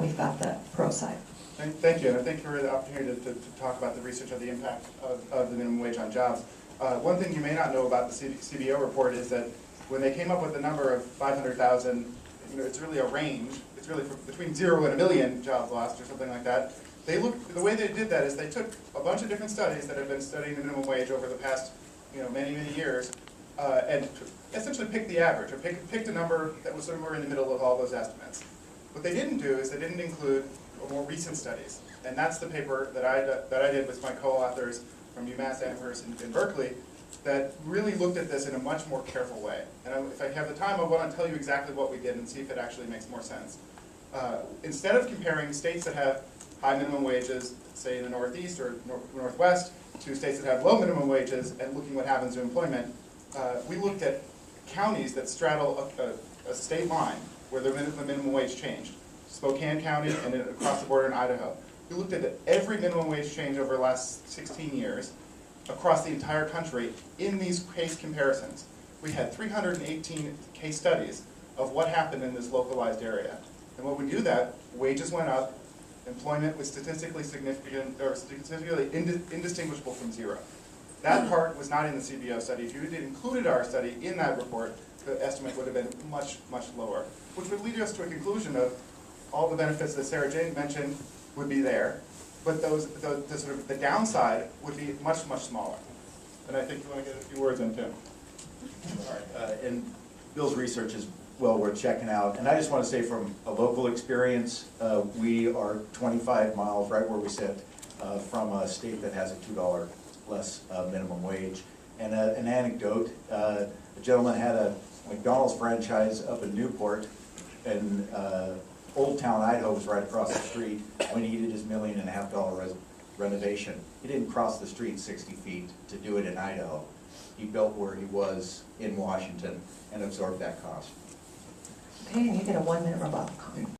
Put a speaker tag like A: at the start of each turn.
A: we've got the pro side.
B: Thank you, and thank you for the opportunity to talk about the research of the impact of the minimum wage on jobs. One thing you may not know about the CBO report is that when they came up with the number of 500,000, it's really a range. It's really between 0 and 1 million jobs lost or something like that. The way they did that is they took a bunch of different studies that have been studying the minimum wage over the past many years, and essentially picked the average, or picked a number that was somewhere in the middle of all those estimates. What they didn't do is they didn't include more recent studies, and that's the paper that I did with my co-authors from UMass Amherst in Berkeley that really looked at this in a much more careful way. And if I have the time, I want to tell you exactly what we did and see if it actually makes more sense. Instead of comparing states that have high minimum wages, say in the Northeast or Northwest, to states that have low minimum wages and looking what happens to employment, we looked at counties that straddle a state line where the minimum wage changed. Spokane County and then across the border in Idaho. We looked at every minimum wage change over the last 16 years across the entire country in these case comparisons. We had 318 case studies of what happened in this localized area. And when we do that, wages went up, employment was statistically significant, or statistically indistinguishable from zero. That part was not in the CBO study. If you had included our study in that report, the estimate would have been much lower, which would lead us to a conclusion of all the benefits that Sarah Jane mentioned would be there, but the downside would be much smaller. And I think you want to get a few words in, Tim.
C: All right, and Bill's research is well worth checking out. And I just want to say from a local experience, we are 25 miles, right where we sit, from a state that has a $2 less minimum wage. And an anecdote, a gentleman had a McDonald's franchise up in Newport, and Old Town, Idaho was right across the street when he did his $1.5 million renovation. He didn't cross the street 60 feet to do it in Idaho. He built where he was in Washington and absorbed that cost.
A: Okay, and you get a 1-minute rebuttal comment.